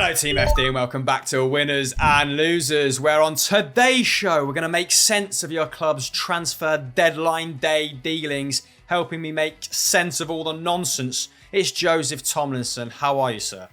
Hello Team FD and welcome back to Winners and Losers, where on today's show we're going to make sense of your club's transfer deadline day dealings, helping me make sense of all the nonsense. It's Joseph Tomlinson. How are you, sir?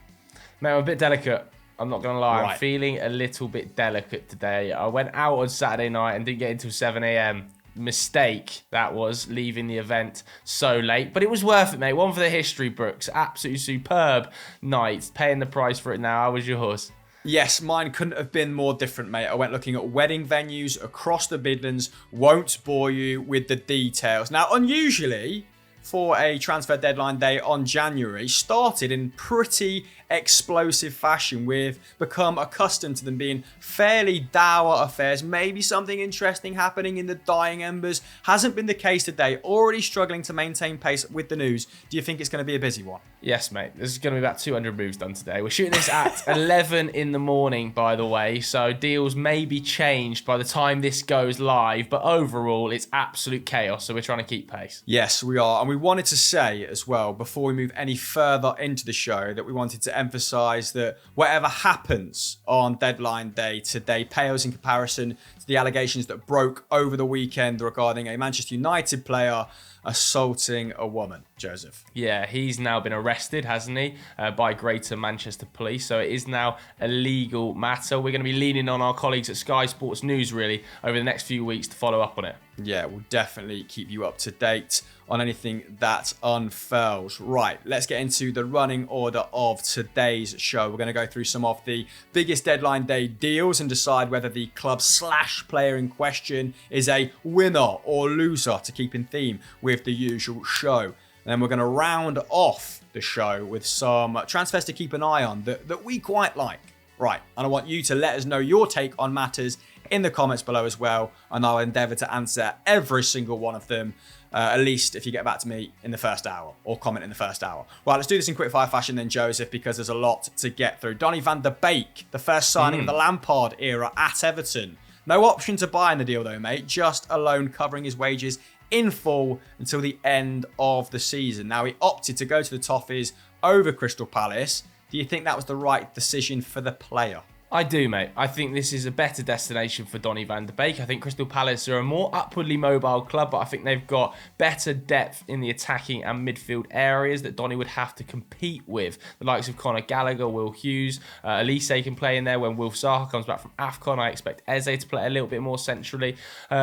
Mate, I'm a bit delicate. I'm not going to lie. Right. I'm feeling a little bit delicate today. I went out on Saturday night and didn't get until 7 a.m. Mistake that was, leaving the event so late, but it was worth it, mate. One for the history books. Absolutely superb night. Paying the price for it now. How was yours? Yes, mine couldn't have been more different, mate. I went looking at wedding venues across the Midlands. Won't bore you with the details. Now, unusually for a transfer deadline day on January, started in pretty explosive fashion. We've become accustomed to them being fairly dour affairs. Maybe something interesting happening in the dying embers. Hasn't been the case today. Already struggling to maintain pace with the news. Do you think it's going to be a busy one? Yes, mate. This is going to be about 200 moves done today. We're shooting this at 11 in the morning, by the way. So deals may be changed by the time this goes live. But overall, it's absolute chaos. So we're trying to keep pace. Yes, we are. And we wanted to say as well, before we move any further into the show, that we wanted to emphasise that whatever happens on deadline day today pales in comparison to the allegations that broke over the weekend regarding a Manchester United player assaulting a woman. Joseph. Yeah, he's now been arrested, hasn't he, by Greater Manchester Police. So it is now a legal matter. We're going to be leaning on our colleagues at Sky Sports News, really, over the next few weeks to follow up on it. Yeah, we'll definitely keep you up to date on anything that unfurls. Right, let's get into the running order of today's show. We're going to go through some of the biggest deadline day deals and decide whether the club / player in question is a winner or loser, to keep in theme with the usual show. And then we're going to round off the show with some transfers to keep an eye on that we quite like. Right, and I want you to let us know your take on matters in the comments below as well, and I'll endeavour to answer every single one of them, at least if you get back to me in the first hour, or comment in the first hour. Right, let's do this in quickfire fashion then, Joseph, because there's a lot to get through. Donny Van Der Beek, the first signing of the Lampard era at Everton. No option to buy in the deal though, mate, just a loan covering his wages in full until the end of the season. Now, he opted to go to the Toffees over Crystal Palace. Do you think that was the right decision for the player? I do, mate. I think this is a better destination for Donny Van Der Beek. I think Crystal Palace are a more upwardly mobile club, but I think they've got better depth in the attacking and midfield areas that Donny would have to compete with. The likes of Conor Gallagher, Will Hughes, Elise can play in there when Wilf Zaha comes back from AFCON. I expect Eze to play a little bit more centrally.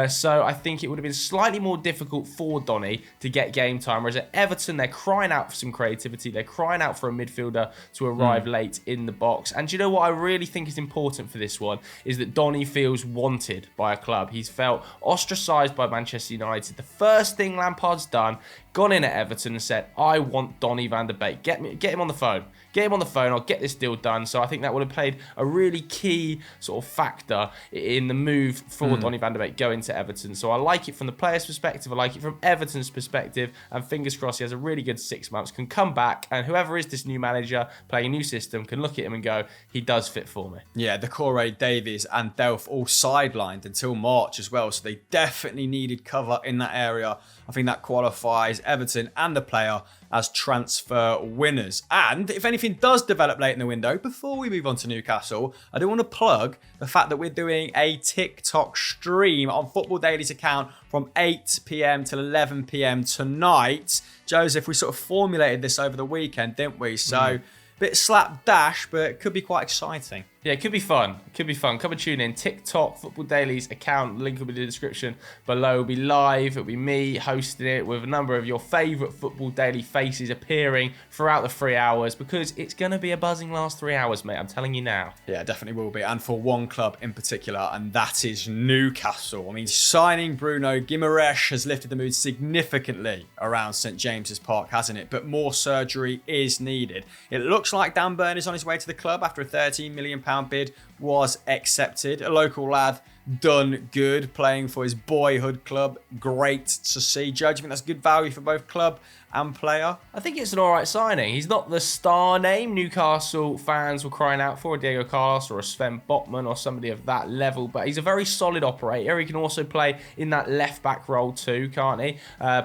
So I think it would have been slightly more difficult for Donny to get game time. Whereas at Everton, they're crying out for some creativity. They're crying out for a midfielder to arrive late in the box. And do you know what I really think is important for this one is that Donny feels wanted by a club. He's felt ostracised by Manchester United. The first thing Lampard's done, gone in at Everton and said, I want Donny Van Der Beek. Get him on the phone. Get him on the phone. I'll get this deal done. So I think that would have played a really key sort of factor in the move for Donny Van Der Beek going to Everton. So I like it from the player's perspective. I like it from Everton's perspective. And fingers crossed he has a really good 6 months, can come back. And whoever is this new manager playing a new system can look at him and go, he does fit for me. Yeah, Decore, Davies and Delph all sidelined until March as well. So they definitely needed cover in that area. I think that qualifies Everton and the player as transfer winners. And if anything does develop late in the window, before we move on to Newcastle, I do want to plug the fact that we're doing a TikTok stream on Football Daily's account from 8 p.m. till 11 p.m. tonight. Joseph, we sort of formulated this over the weekend, didn't we? So a bit slapdash, but it could be quite exciting. Yeah, it could be fun. It could be fun. Come and tune in. TikTok, Football Daily's account. Link will be in the description below. It'll be live. It'll be me hosting it with a number of your favourite Football Daily faces appearing throughout the 3 hours, because it's going to be a buzzing last 3 hours, mate. I'm telling you now. Yeah, it definitely will be. And for one club in particular, and that is Newcastle. I mean, signing Bruno Guimarães has lifted the mood significantly around St James's Park, hasn't it? But more surgery is needed. It looks like Dan Burn is on his way to the club after a £13 million bid was accepted. A local lad done good playing for his boyhood club. Great to see. Joe, do you think that's good value for both club and player? I think it's an alright signing. He's not the star name Newcastle fans were crying out for, a Diego Carlos or a Sven Botman or somebody of that level, but he's a very solid operator. He can also play in that left-back role too, can't he?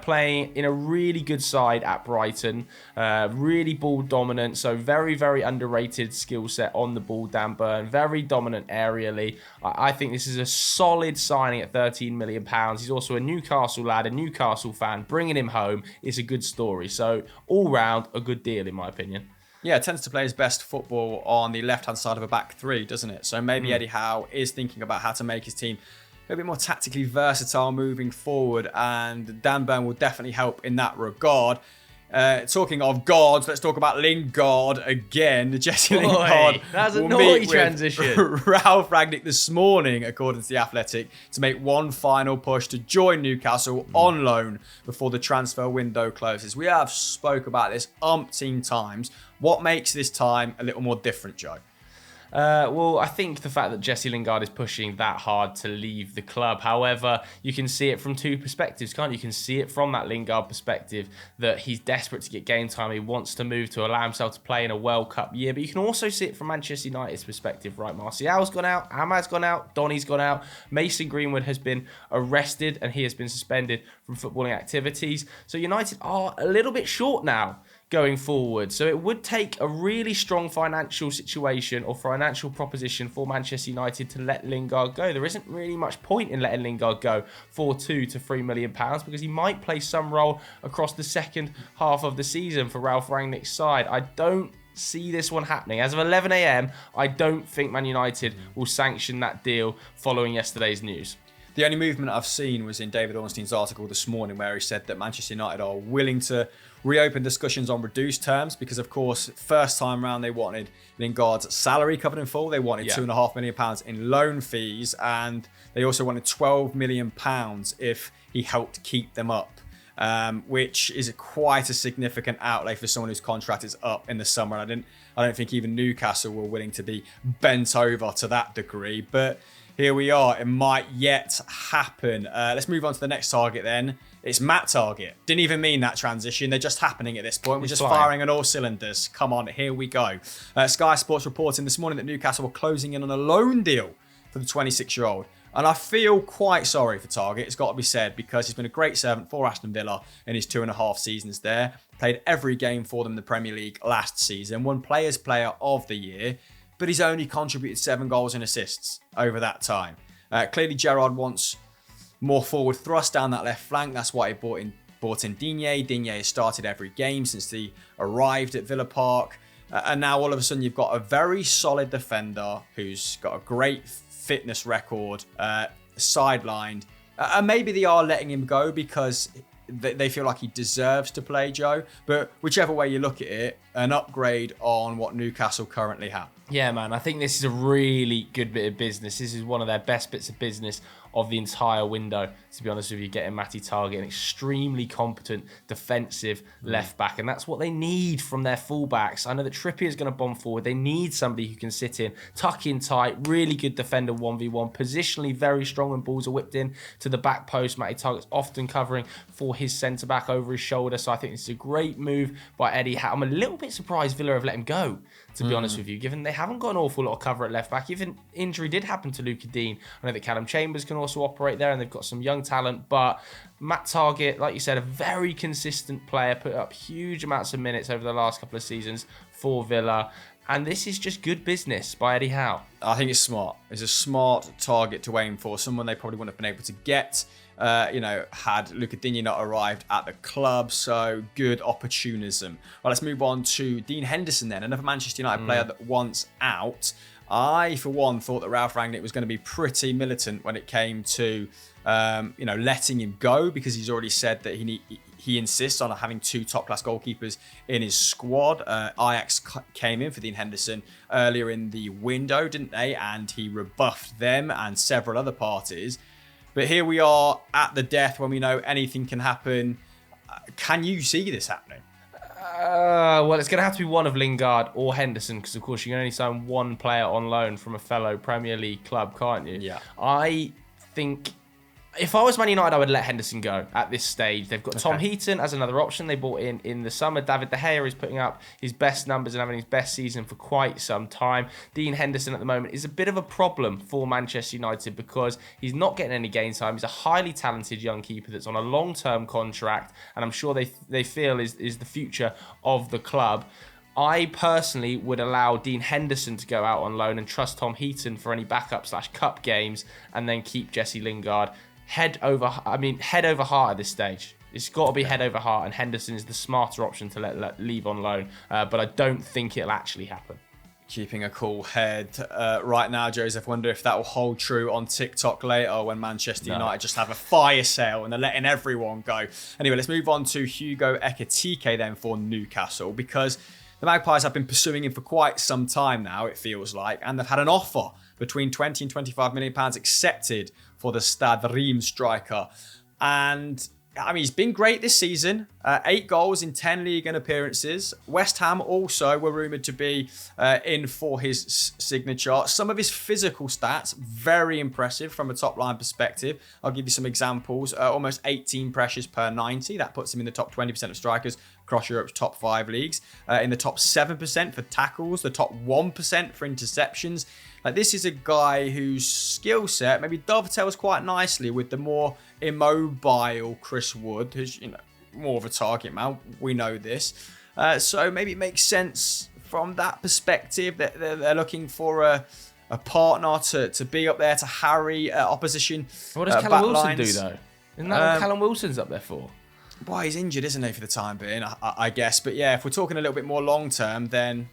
Playing in a really good side at Brighton, really ball dominant, so very, very underrated skill set on the ball, Dan Burn. Very dominant aerially. I think this is a solid signing at £13 million. He's also a Newcastle lad, a Newcastle fan. Bringing him home is a good story. So all round, a good deal in my opinion. Yeah, it tends to play his best football on the left-hand side of a back three, doesn't it? So maybe Eddie Howe is thinking about how to make his team a bit more tactically versatile moving forward, and Dan Burn will definitely help in that regard. Talking of gods, let's talk about Lingard again. Jesse Lingard. That's a naughty transition. Ralph Rangnick this morning, according to The Athletic, to make one final push to join Newcastle on loan before the transfer window closes. We have spoke about this umpteen times. What makes this time a little more different, Joe? Well, I think the fact that Jesse Lingard is pushing that hard to leave the club. However, you can see it from two perspectives, can't you? You can see it from that Lingard perspective that he's desperate to get game time. He wants to move to allow himself to play in a World Cup year. But you can also see it from Manchester United's perspective, right? Martial's gone out, Ahmad's gone out, Donny's gone out. Mason Greenwood has been arrested and he has been suspended from footballing activities. So United are a little bit short now going forward. So it would take a really strong financial situation or financial proposition for Manchester United to let Lingard go. There isn't really much point in letting Lingard go for £2 to £3 million because he might play some role across the second half of the season for Ralph Rangnick's side. I don't see this one happening. As of 11 a.m, I don't think Man United will sanction that deal following yesterday's news. The only movement I've seen was in David Ornstein's article this morning where he said that Manchester United are willing to reopen discussions on reduced terms because, of course, first time round they wanted Lingard's salary covered in full. They wanted £2.5 million in loan fees, and they also wanted £12 million if he helped keep them up, which is quite a significant outlay for someone whose contract is up in the summer. And I don't think even Newcastle were willing to be bent over to that degree, but here we are. It might yet happen. Let's move on to the next target then. It's Matt Targett. Didn't even mean that transition. They're just happening at this point. We're just firing on all cylinders. Come on, here we go. Sky Sports reporting this morning that Newcastle were closing in on a loan deal for the 26-year-old. And I feel quite sorry for Targett, it's got to be said, because he's been a great servant for Aston Villa in his 2.5 seasons there. Played every game for them in the Premier League last season. Won Players' Player of the Year. But he's only contributed 7 goals and assists over that time. Clearly, Gerrard wants more forward thrust down that left flank. That's why he brought in Digne. Digne has started every game since he arrived at Villa Park. And now all of a sudden you've got a very solid defender who's got a great fitness record, sidelined. And maybe they are letting him go because they feel like he deserves to play, Joe. But whichever way you look at it, an upgrade on what Newcastle currently have. Yeah, man, I think this is a really good bit of business. This is one of their best bits of business of the entire window, to be honest with you, getting Matty Targett, an extremely competent defensive left back. And that's what they need from their fullbacks. I know that Trippier is going to bomb forward. They need somebody who can sit in, tuck in tight, really good defender 1v1, positionally very strong when balls are whipped in to the back post. Matty Targett's often covering for his centre-back over his shoulder. So I think this is a great move by Eddie Howe. I'm a little bit surprised Villa have let him go, to be honest with you, given they haven't got an awful lot of cover at left back. Even injury did happen to Luca Dean. I know that Callum Chambers can also operate there, and they've got some young talent, but Matt Targett, like you said, a very consistent player, put up huge amounts of minutes over the last couple of seasons for Villa, and this is just good business by Eddie Howe. I think it's smart. It's a smart target to aim for, someone they probably wouldn't have been able to get, had Luca Digne not arrived at the club, so good opportunism. Well, let's move on to Dean Henderson then, another Manchester United player that wants out. I, for one, thought that Ralph Rangnick was going to be pretty militant when it came to, letting him go, because he's already said that he insists on having 2 top-class goalkeepers in his squad. Ajax came in for Dean Henderson earlier in the window, didn't they? And he rebuffed them and several other parties. But here we are at the death when we know anything can happen. Can you see this happening? Well, it's going to have to be one of Lingard or Henderson because, of course, you can only sign one player on loan from a fellow Premier League club, can't you? Yeah. I think if I was Man United, I would let Henderson go at this stage. They've got Tom Heaton as another option they bought in the summer. David De Gea is putting up his best numbers and having his best season for quite some time. Dean Henderson at the moment is a bit of a problem for Manchester United because he's not getting any game time. He's a highly talented young keeper that's on a long-term contract, and I'm sure they feel is the future of the club. I personally would allow Dean Henderson to go out on loan and trust Tom Heaton for any backup/cup games, and then keep Jesse Lingard head over heart at this stage. It's got to be head over heart, and Henderson is the smarter option to let leave on loan. But I don't think it'll actually happen. Keeping a cool head right now, Joseph. Wonder if that will hold true on TikTok later when Manchester United just have a fire sale and they're letting everyone go. Anyway, let's move on to Hugo Ekitike then for Newcastle, because the Magpies have been pursuing him for quite some time now, it feels like, and they've had an offer between 20 and 25 million pounds accepted for the Stade Reims striker. And I mean, he's been great this season. 8 goals in 10 league and appearances. West Ham also were rumoured to be in for his signature. Some of his physical stats, very impressive from a top-line perspective. I'll give you some examples. Almost 18 pressures per 90. That puts him in the top 20% of strikers across Europe's top 5 leagues. In the top 7% for tackles, the top 1% for interceptions. Like, this is a guy whose skill set maybe dovetails quite nicely with the more immobile Chris Wood, who's, you know, more of a target man. We know this. So maybe it makes sense from that perspective that they're looking for a partner to be up there to harry opposition. What does Callum Wilson do, though? Isn't that what Callum Wilson's up there for? Well, he's injured, isn't he, for the time being, I guess. But yeah, if we're talking a little bit more long-term, then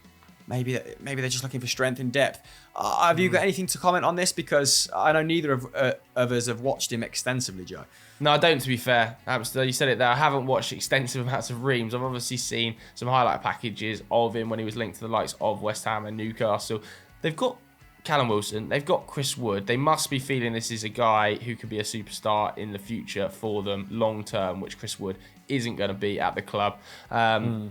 maybe they're just looking for strength and depth. Have you got anything to comment on this? Because I know neither of us have watched him extensively, Joe. No, I don't, to be fair. You said it there. I haven't watched extensive amounts of Reims. I've obviously seen some highlight packages of him when he was linked to the likes of West Ham and Newcastle. They've got Callum Wilson. They've got Chris Wood. They must be feeling this is a guy who could be a superstar in the future for them long term, which Chris Wood isn't going to be at the club.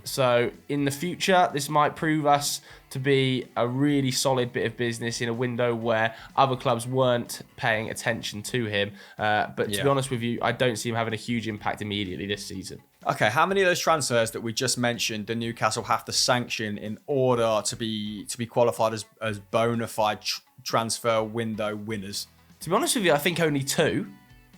So in the future, this might prove us to be a really solid bit of business in a window where other clubs weren't paying attention to him. But to be honest with you, I don't see him having a huge impact immediately this season. Okay, how many of those transfers that we just mentioned do Newcastle have to sanction in order to be qualified as bona fide transfer window winners? To be honest with you, I think only 2.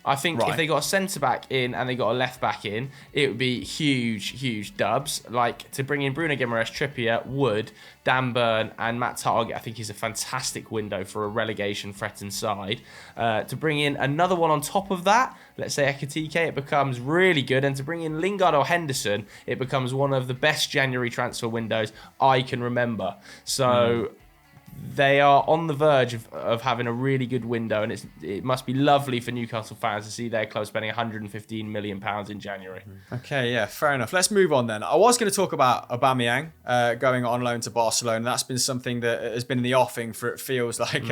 I think if they got a centre-back in and they got a left-back in, it would be huge dubs. Like, to bring in Bruno Guimarães, Trippier, Wood, Dan Burn and Matt Targett, I think is a fantastic window for a relegation-threatened side. To bring in another one on top of that, let's say Ekitike, it becomes really good. And to bring in Lingard or Henderson, it becomes one of the best January transfer windows I can remember. So they are on the verge of having a really good window, and it must be lovely for Newcastle fans to see their club spending £115 million in January. Okay, yeah, fair enough. Let's move on then. I was going to talk about Aubameyang going on loan to Barcelona. That's been something that has been in the offing for, it feels like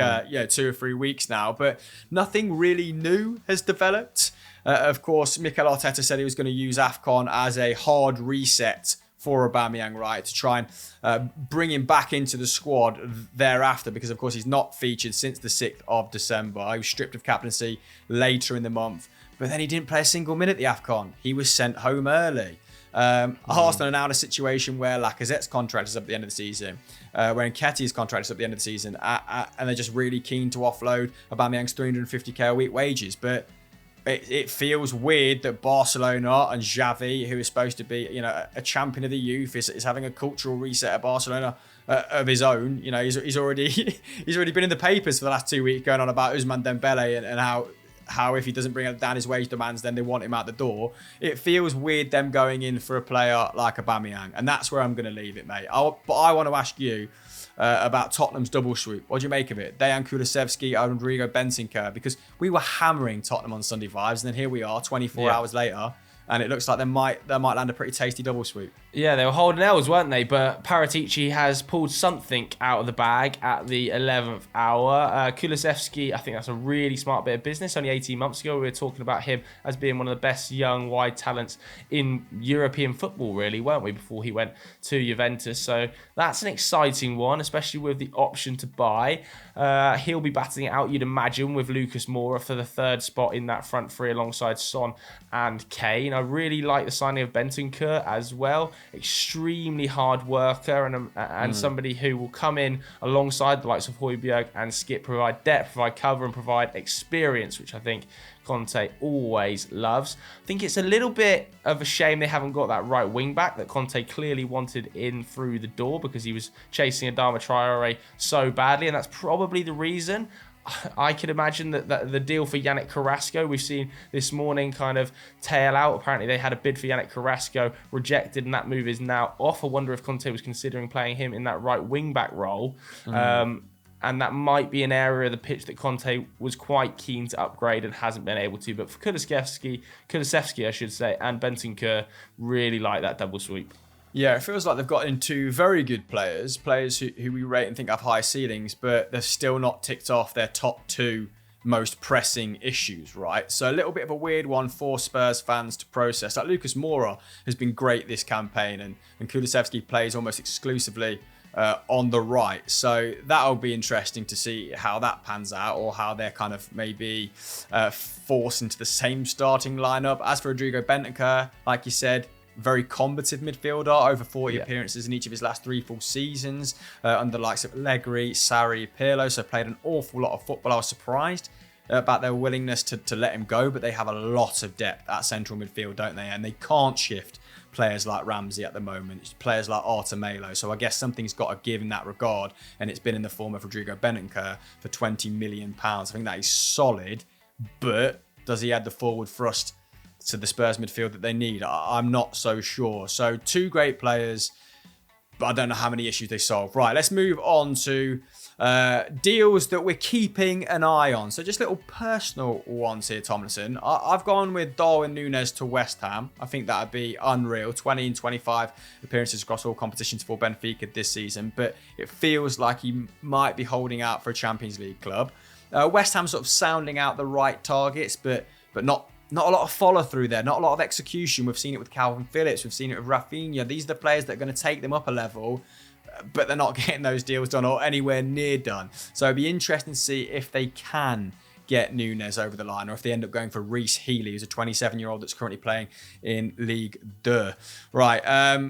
2 or 3 weeks now, but nothing really new has developed. Of course, Mikel Arteta said he was going to use AFCON as a hard reset for Aubameyang, right, to try and bring him back into the squad thereafter, because of course he's not featured since the 6th of December. He was stripped of captaincy later in the month, but then he didn't play a single minute at the AFCON. He was sent home early. Arsenal are now in a situation where Lacazette's contract is up at the end of the season, where Nketiah's contract is up at the end of the season, and they're just really keen to offload Aubameyang's 350k a week wages. But it feels weird that Barcelona and Xavi, who is supposed to be, you know, a champion of the youth, is having a cultural reset at Barcelona of his own. You know, he's already been in the papers for the last 2 weeks going on about Ousmane Dembele and how if he doesn't bring down his wage demands, then they want him out the door. It feels weird them going in for a player like Aubameyang, and that's where I'm going to leave it, mate. But I want to ask you about Tottenham's double swoop. What do you make of it? Dejan Kulusevski and Rodrigo Bentancur, because we were hammering Tottenham on Sunday vibes, and then here we are 24 hours later, and it looks like they might land a pretty tasty double sweep. Yeah, they were holding L's, weren't they? But Paratici has pulled something out of the bag at the 11th hour. Kulusevski, I think that's a really smart bit of business. Only 18 months ago, we were talking about him as being one of the best young wide talents in European football, really, weren't we, before he went to Juventus? So that's an exciting one, especially with the option to buy. He'll be battling it out, you'd imagine, with Lucas Moura for the third spot in that front three alongside Son and Kane. I really like the signing of Bentancur as well. Extremely hard worker and somebody who will come in alongside the likes of Højbjerg and Skip, provide depth, provide cover, and provide experience, which I think Conte always loves. I think it's a little bit of a shame they haven't got that right wing back that Conte clearly wanted in through the door, because he was chasing Adama Traore so badly, and that's probably the reason. I could imagine that the deal for Yannick Carrasco, we've seen this morning kind of tail out. Apparently they had a bid for Yannick Carrasco, rejected, and that move is now off. I wonder if Conte was considering playing him in that right wing-back role. And that might be an area of the pitch that Conte was quite keen to upgrade and hasn't been able to. But for Kulusevski, I should say, and Bentancur, really like that double sweep. Yeah, it feels like they've got into very good players who we rate and think have high ceilings, but they're still not ticked off their top two most pressing issues, right? So a little bit of a weird one for Spurs fans to process. Like Lucas Moura has been great this campaign, and Kulusevski plays almost exclusively on the right. So that'll be interesting to see how that pans out, or how they're kind of maybe forced into the same starting lineup. As for Rodrigo Bentancur, like you said, very combative midfielder, over 40 appearances in each of his last 3 full seasons, under the likes of Allegri, Sarri, Pirlo, so played an awful lot of football. I was surprised about their willingness to let him go, but they have a lot of depth at central midfield, don't they? And they can't shift players like Ramsey at the moment, players like Arthur Melo. So I guess something's got to give in that regard, and it's been in the form of Rodrigo Bentancur for £20 million. I think that is solid, but does he add the forward thrust to the Spurs midfield that they need? I'm not so sure. So 2 great players, but I don't know how many issues they solve. Right, let's move on to deals that we're keeping an eye on. So just little personal ones here, Tomlinson. I've gone with Darwin Núñez to West Ham. I think that would be unreal. 20 and 25 appearances across all competitions for Benfica this season, but it feels like he might be holding out for a Champions League club. West Ham sort of sounding out the right targets, but not a lot of follow through there, not a lot of execution. We've seen it with Calvin Phillips, we've seen it with Rafinha. These are the players that are going to take them up a level, but they're not getting those deals done or anywhere near done. So it'd be interesting to see if they can get Núñez over the line, or if they end up going for Reece Healey, who's a 27-year-old that's currently playing in League 2. Right,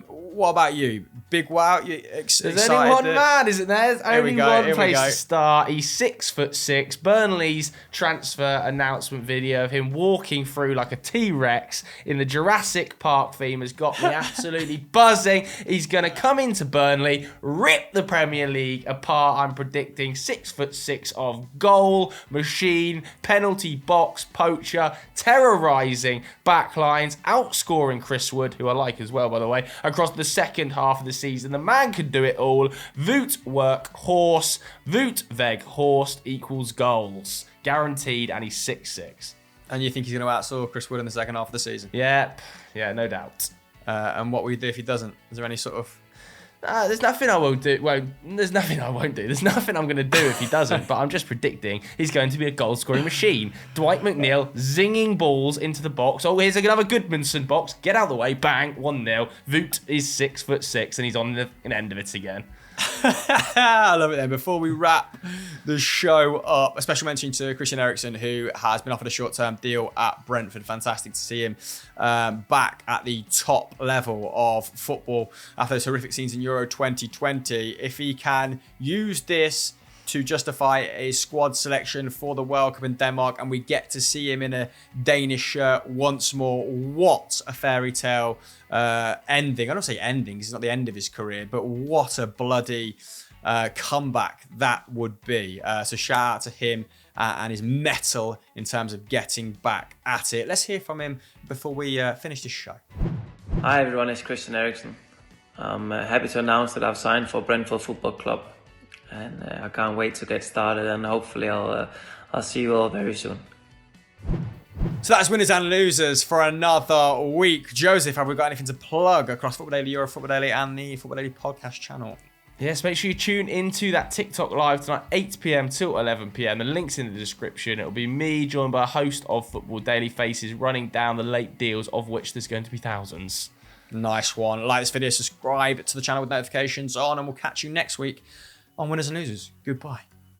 what about you? Big wow? You excited? There's only one man, isn't there? There's only one place to start. He's 6'6". Burnley's transfer announcement video of him walking through like a T-Rex in the Jurassic Park theme has got me absolutely buzzing. He's going to come into Burnley, rip the Premier League apart. I'm predicting 6'6" of goal machine, penalty box poacher, terrorising backlines, outscoring Chris Wood, who I like as well, by the way, across the second half of the season. The man could do it all. Voot work horse, Voot veg horse equals goals. Guaranteed, and he's 6'6". And you think he's going to outscore Chris Wood in the second half of the season? Yeah, no doubt. And what will you do if he doesn't? Is there any sort of... There's nothing I won't do. Well, there's nothing I won't do. There's nothing I'm going to do if he doesn't. But I'm just predicting he's going to be a goal-scoring machine. Dwight McNeil zinging balls into the box. Oh, here's another Goodmanson box. Get out of the way. Bang. 1-0. Voot is 6'6", and he's on the end of it again. I love it then. Before we wrap the show up, a special mention to Christian Eriksen, who has been offered a short-term deal at Brentford. Fantastic to see him back at the top level of football after those horrific scenes in Euro 2020. If he can use this to justify a squad selection for the World Cup in Denmark, and we get to see him in a Danish shirt once more, what a fairy tale ending. I don't say ending, it's not the end of his career, but what a bloody comeback that would be. So shout out to him and his mettle in terms of getting back at it. Let's hear from him before we finish this show. Hi everyone, it's Christian Eriksen. I'm happy to announce that I've signed for Brentford Football Club, and I can't wait to get started, and hopefully I'll see you all very soon. So that's winners and losers for another week. Joseph, have we got anything to plug across Football Daily, Euro Football Daily, and the Football Daily podcast channel? Yes, make sure you tune into that TikTok live tonight, 8 p.m. till 11 p.m. The link's in the description. It'll be me, joined by a host of Football Daily faces, running down the late deals, of which there's going to be thousands. Nice one. Like this video, subscribe to the channel with notifications on, and we'll catch you next week on Winners and Losers. Goodbye.